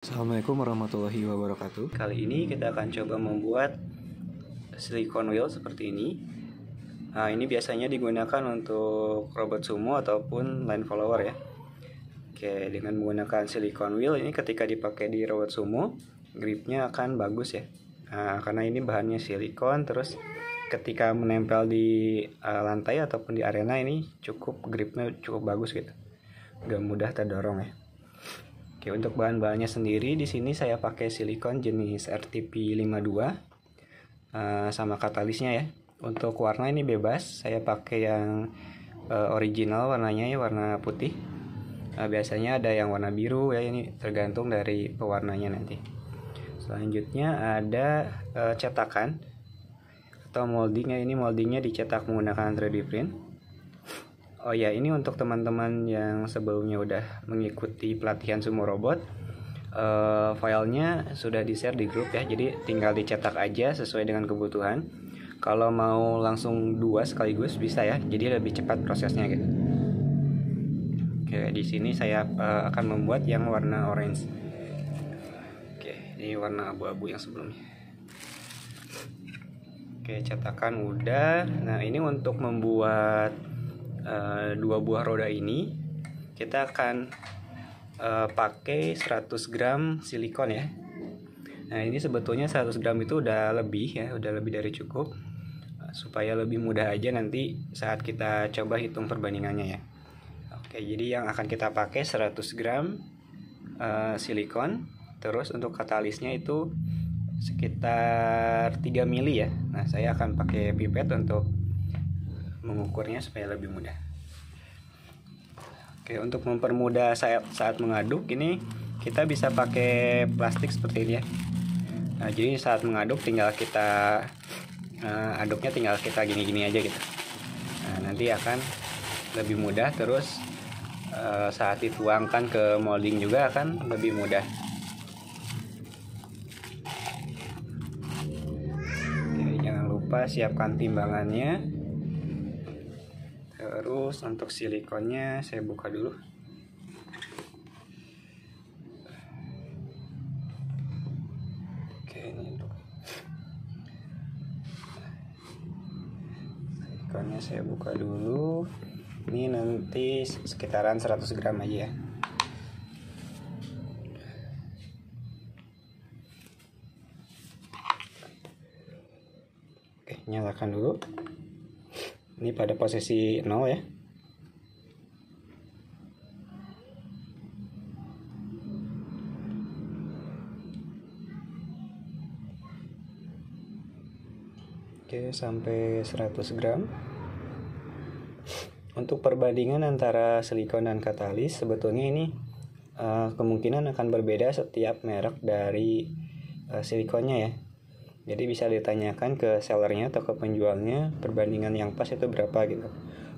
Assalamualaikum warahmatullahi wabarakatuh. Kali ini kita akan coba membuat silicone wheel seperti ini. Nah, ini biasanya digunakan untuk robot sumo ataupun line follower ya. Oke, dengan menggunakan silicone wheel ini ketika dipakai di robot sumo, gripnya akan bagus ya. Nah, karena ini bahannya silikon, terus ketika menempel di lantai ataupun di arena ini gripnya cukup bagus gitu. Gak mudah terdorong ya. Oke, untuk bahan-bahannya sendiri di sini saya pakai silikon jenis RTP52 sama katalisnya ya. Untuk warna ini bebas, saya pakai yang original warnanya ya, warna putih. Biasanya ada yang warna biru ya, ini tergantung dari pewarnanya nanti. Selanjutnya ada cetakan atau moldingnya. Ini moldingnya dicetak menggunakan 3D print. Oh ya, ini untuk teman-teman yang sebelumnya udah mengikuti pelatihan sumo robot, filenya sudah di-share di grup ya, jadi tinggal dicetak aja sesuai dengan kebutuhan. Kalau mau langsung 2 sekaligus bisa ya, jadi lebih cepat prosesnya gitu. Oke, di sini saya akan membuat yang warna orange. Oke, ini warna abu-abu yang sebelumnya. Oke, cetakan udah. Nah, ini untuk membuat 2 buah roda ini kita akan pakai 100 gram silikon ya. Nah, ini sebetulnya 100 gram itu udah lebih ya, udah lebih dari cukup, supaya lebih mudah aja nanti saat kita coba hitung perbandingannya ya. Oke, jadi yang akan kita pakai 100 gram silikon. Terus untuk katalisnya itu sekitar 3 mili ya. Nah, saya akan pakai pipet untuk mengukurnya supaya lebih mudah. Oke, untuk mempermudah saat mengaduk ini kita bisa pakai plastik seperti ini ya. Nah, jadi saat mengaduk tinggal kita aduknya tinggal kita gini-gini aja gitu. Nah, nanti akan lebih mudah, terus saat dituangkan ke molding juga akan lebih mudah. Oke, jangan lupa siapkan timbangannya. Terus untuk silikonnya saya buka dulu. Oke, ini untuk silikonnya saya buka dulu. Ini nanti sekitaran 100 gram aja ya. Oke, nyalakan dulu. Ini pada posisi 0 ya. Oke, sampai 100 gram. Untuk perbandingan antara silikon dan katalis, sebetulnya ini kemungkinan akan berbeda setiap merek dari silikonnya ya. Jadi bisa ditanyakan ke sellernya atau ke penjualnya perbandingan yang pas itu berapa gitu.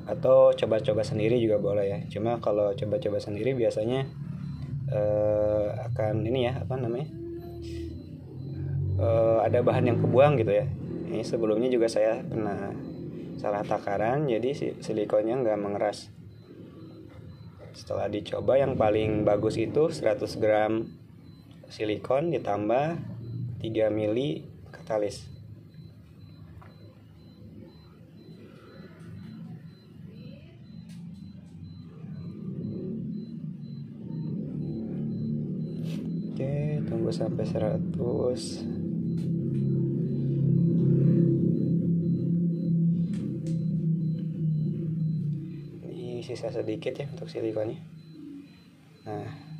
Atau coba-coba sendiri juga boleh ya. Cuma kalau coba-coba sendiri biasanya akan ini ya, apa namanya, ada bahan yang kebuang gitu ya. Ini sebelumnya juga saya pernah salah takaran, jadi silikonnya nggak mengeras. Setelah dicoba yang paling bagus itu 100 gram silikon ditambah 3 mili katalis. Oke, tunggu sampai 100. Ini sisa sedikit ya untuk silikonnya. Nah,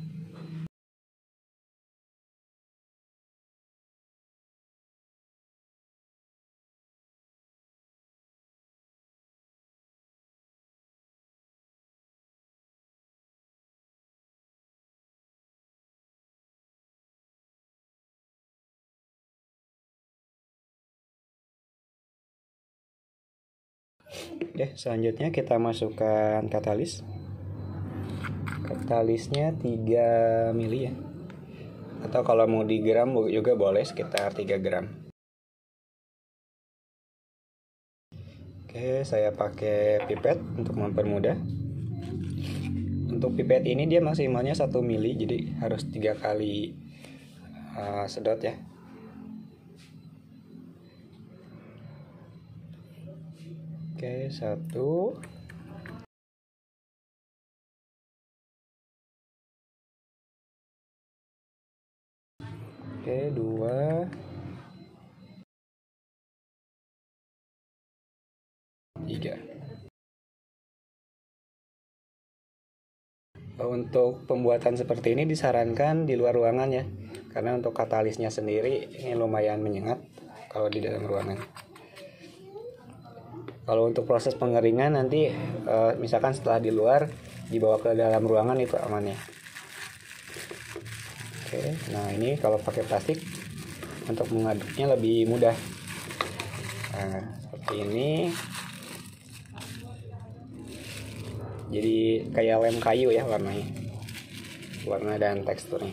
selanjutnya kita masukkan katalis. Katalisnya 3 mili ya. Atau kalau mau di gram juga boleh, sekitar 3 gram. Oke, saya pakai pipet untuk mempermudah. Untuk pipet ini dia maksimalnya 1 mili, jadi harus 3 kali sedot ya. Oke, 1. Oke, 2. 3. Untuk pembuatan seperti ini disarankan di luar ruangan ya, karena untuk katalisnya sendiri ini lumayan menyengat kalau di dalam ruangan. Kalau untuk proses pengeringan nanti misalkan setelah di luar dibawa ke dalam ruangan itu aman ya. Oke, nah ini kalau pakai plastik untuk mengaduknya lebih mudah. Nah, seperti ini. Jadi kayak lem kayu ya warnanya, warna dan teksturnya.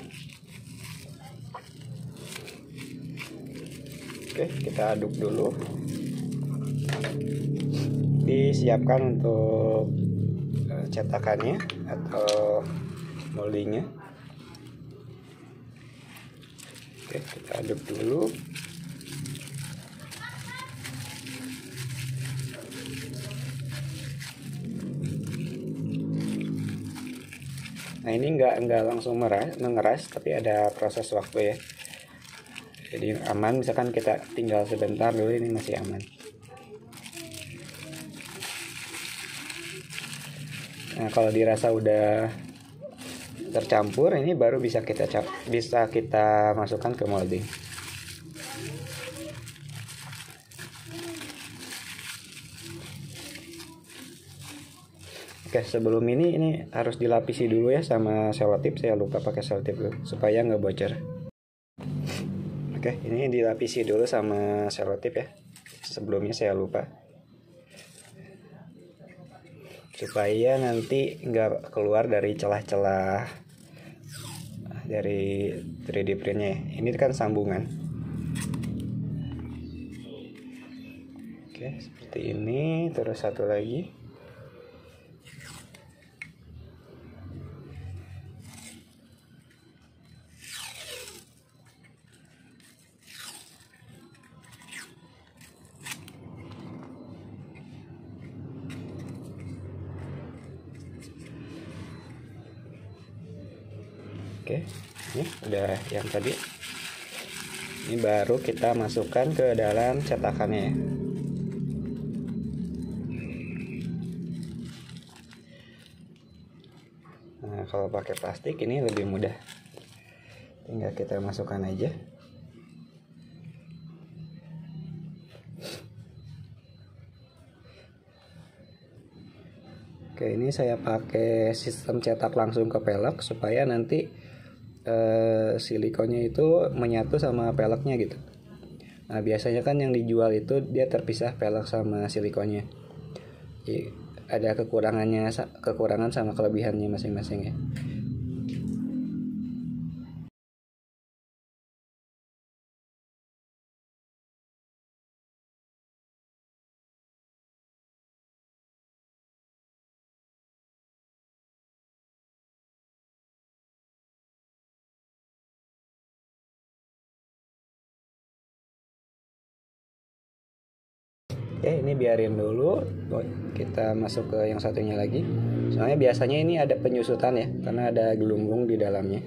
Oke, kita aduk dulu. Disiapkan untuk cetakannya atau moldingnya. Oke, kita aduk dulu. Nah ini nggak langsung mengeras, tapi ada proses waktu ya. Jadi aman, misalkan kita tinggal sebentar dulu, ini masih aman. Nah kalau dirasa udah tercampur, ini baru bisa kita masukkan ke molding. Oke, sebelum ini harus dilapisi dulu ya sama selotip. Saya lupa pakai selotip dulu supaya nggak bocor. Oke, ini dilapisi dulu sama selotip ya. Sebelumnya saya lupa. Supaya nanti nggak keluar dari celah-celah dari 3D printnya. Ini kan sambungan. Oke, seperti ini. Terus satu lagi. Oke, ini udah yang tadi. Ini baru kita masukkan ke dalam cetakannya ya. Nah, kalau pakai plastik ini lebih mudah. Tinggal kita masukkan aja. Oke, ini saya pakai sistem cetak langsung ke pelek supaya nanti silikonnya itu menyatu sama peleknya gitu. Nah biasanya kan yang dijual itu dia terpisah pelek sama silikonnya. Jadi ada kekurangan sama kelebihannya masing-masing ya. Oke, ini biarin dulu. Kita masuk ke yang satunya lagi. Soalnya biasanya ini ada penyusutan ya, karena ada gelembung di dalamnya.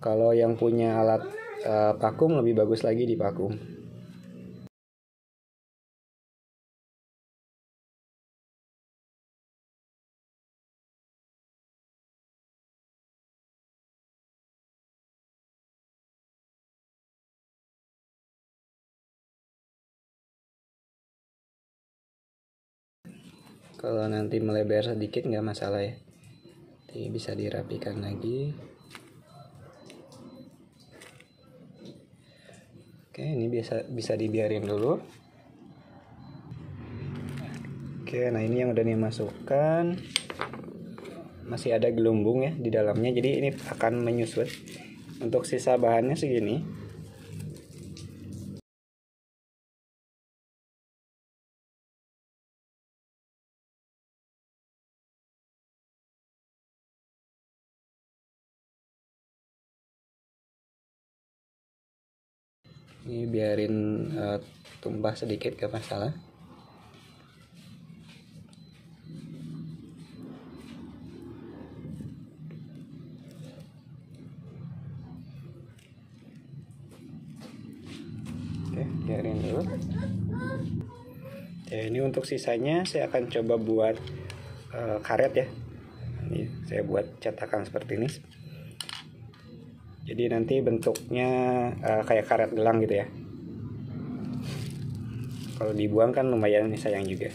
Kalau yang punya alat vakum lebih bagus lagi di vakum. Kalau nanti melebar sedikit nggak masalah ya. Jadi bisa dirapikan lagi. Oke, ini bisa dibiarin dulu. Oke, nah ini yang udah dimasukkan. Masih ada gelembung ya di dalamnya, jadi ini akan menyusut. Untuk sisa bahannya segini. Ini biarin tumpah sedikit, gak masalah. Oke, biarin dulu. Ya, ini untuk sisanya saya akan coba buat karet ya. Ini saya buat cetakan seperti ini. Jadi nanti bentuknya kayak karet gelang gitu ya. Kalau dibuang kan lumayan sayang juga.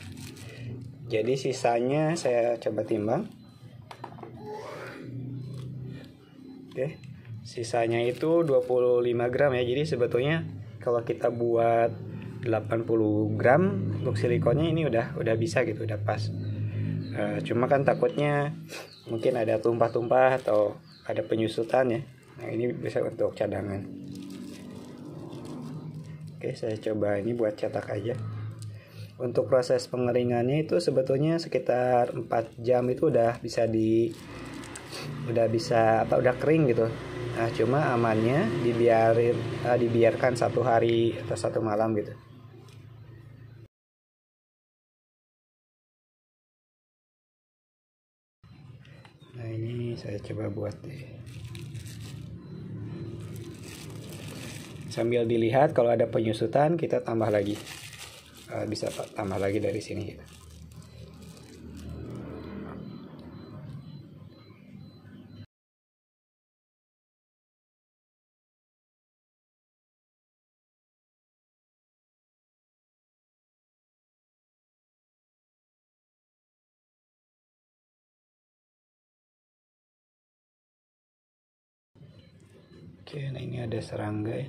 Jadi sisanya saya coba timbang. Oke. Sisanya itu 25 gram ya. Jadi sebetulnya kalau kita buat 80 gram untuk silikonnya ini udah bisa gitu, udah pas. Cuma kan takutnya mungkin ada tumpah-tumpah atau ada penyusutan ya. Nah, ini bisa untuk cadangan. Oke, saya coba ini buat cetak aja. Untuk proses pengeringannya itu sebetulnya sekitar 4 jam itu udah udah kering gitu. Nah, cuma amannya dibiarkan 1 hari atau 1 malam gitu. Nah, ini saya coba buat deh. Sambil dilihat kalau ada penyusutan kita tambah lagi. Bisa tambah lagi dari sini gitu. Oke, nah ini ada serangga ya.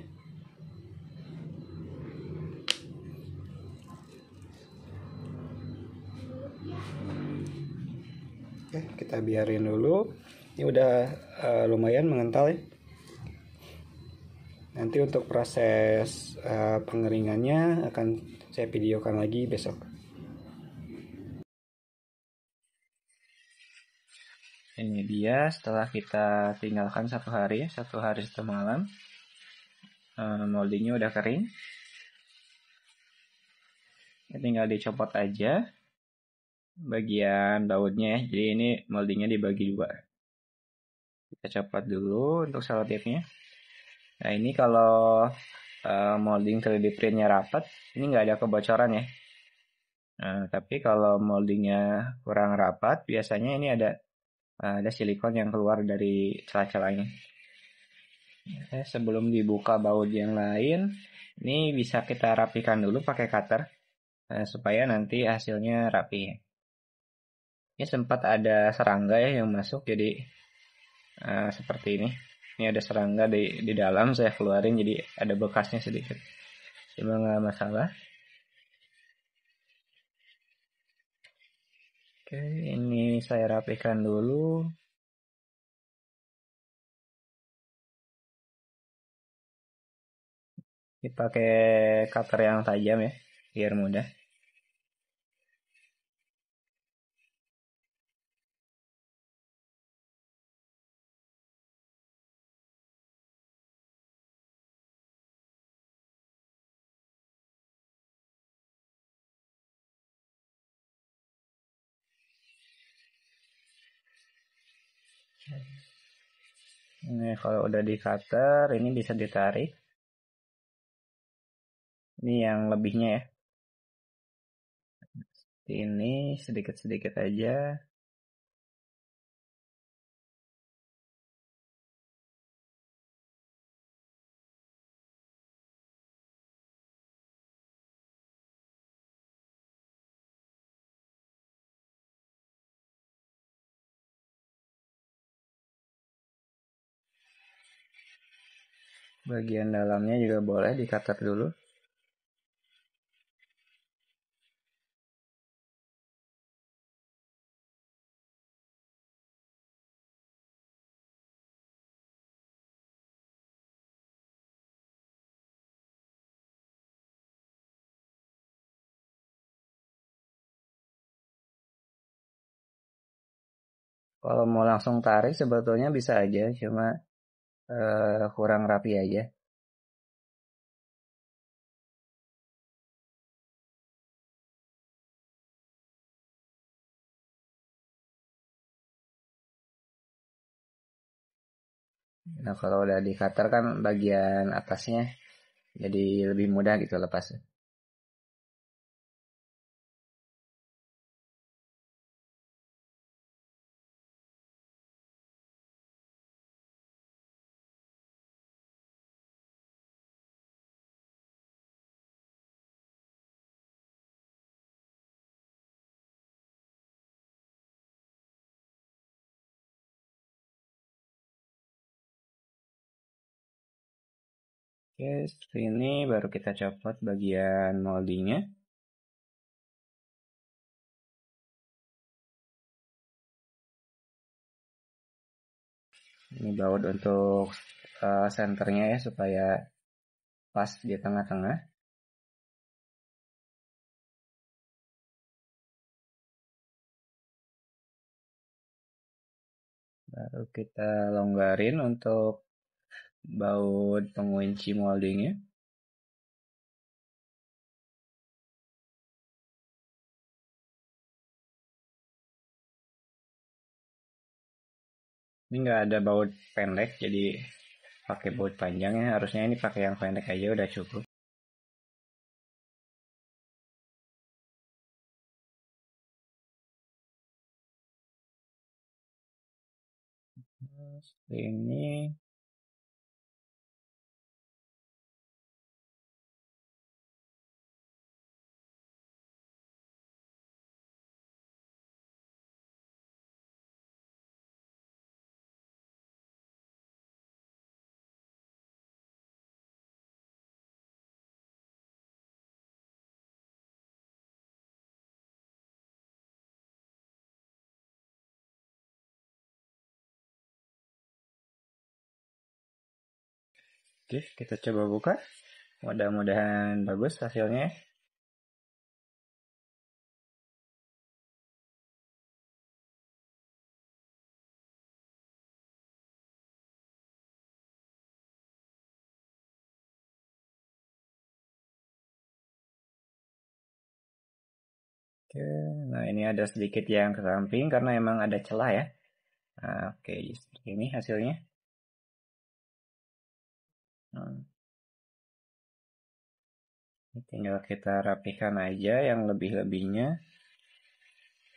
Oke, kita biarin dulu. Ini udah lumayan mengental ya. Nanti untuk proses pengeringannya akan saya videokan lagi besok. Ini dia setelah kita tinggalkan 1 hari, 1 hari 1 malam. Moldingnya udah kering. Ya, tinggal dicopot aja bagian daunnya. Jadi ini moldingnya dibagi 2. Kita copot dulu untuk selotipnya. Nah, ini kalau molding 3D printnya rapat, ini nggak ada kebocoran ya. Nah, tapi kalau moldingnya kurang rapat, biasanya ini ada silikon yang keluar dari celah-celah ini. Sebelum dibuka baut yang lain, ini bisa kita rapikan dulu pakai cutter supaya nanti hasilnya rapi. Ini sempat ada serangga ya yang masuk, jadi seperti ini. Ini ada serangga di dalam, saya keluarin jadi ada bekasnya sedikit. Cuma nggak masalah. Oke, ini saya rapikan dulu. Dipakai cutter yang tajam ya, biar mudah. Ini kalau udah di cutter, ini bisa ditarik. Ini yang lebihnya ya. Ini sedikit-sedikit aja. Bagian dalamnya juga boleh di cutter dulu. Kalau mau langsung tarik sebetulnya bisa aja, cuma kurang rapi aja. Nah, kalau udah di cutter kan bagian atasnya jadi lebih mudah gitu lepas. Oke, seperti ini baru kita copot bagian moldingnya. Ini baut untuk senternya ya supaya pas di tengah-tengah. Baru kita longgarin untuk baut pengunci moldingnya. Ini nggak ada baut pendek, jadi pakai baut panjang ya. Harusnya ini pakai yang pendek aja udah cukup. Seperti ini. Oke, kita coba buka. Mudah-mudahan bagus hasilnya. Oke, nah ini ada sedikit yang ke samping karena emang ada celah ya. Nah, oke, seperti ini hasilnya. Hmm, tinggal kita rapikan aja yang lebih-lebihnya.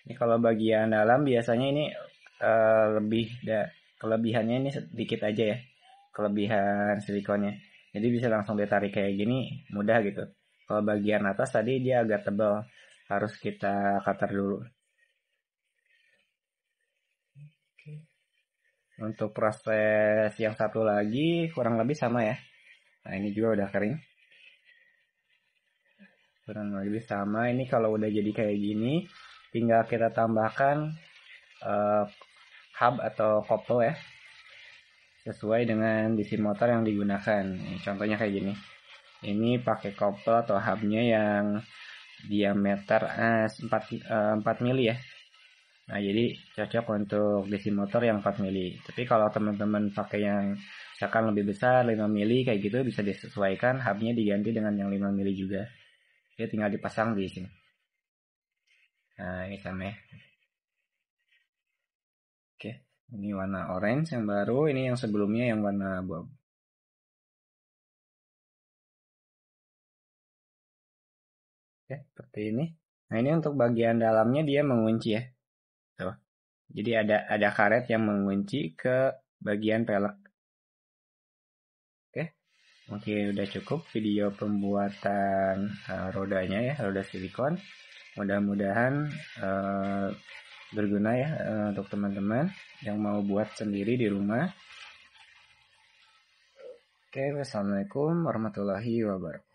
Ini kalau bagian dalam biasanya ini lebih kelebihannya ini sedikit aja ya. Kelebihan silikonnya. Jadi bisa langsung ditarik kayak gini mudah gitu. Kalau bagian atas tadi dia agak tebal. Harus kita cutter dulu. Untuk proses yang satu lagi kurang lebih sama ya. Nah ini juga udah kering. Kurang lebih sama. Ini kalau udah jadi kayak gini, tinggal kita tambahkan uh, hub atau kopel ya, sesuai dengan DC motor yang digunakan. Contohnya kayak gini. Ini pakai kopel atau hubnya yang diameter 4 mili ya. Nah, jadi cocok untuk DC motor yang 4 mili. Tapi kalau teman-teman pakai yang misalkan lebih besar 5 mili kayak gitu bisa disesuaikan, hubnya diganti dengan yang 5 mili juga. Dia tinggal dipasang di sini. Nah, ini sama ya. Oke, ini warna orange yang baru, ini yang sebelumnya yang warna abu-abu. Oke, seperti ini. Nah, ini untuk bagian dalamnya dia mengunci ya. Tuh. Jadi ada karet yang mengunci ke bagian pelek. Oke, mungkin udah cukup video pembuatan rodanya ya, roda silikon. Mudah-mudahan berguna ya untuk teman-teman yang mau buat sendiri di rumah. Oke, wassalamualaikum warahmatullahi wabarakatuh.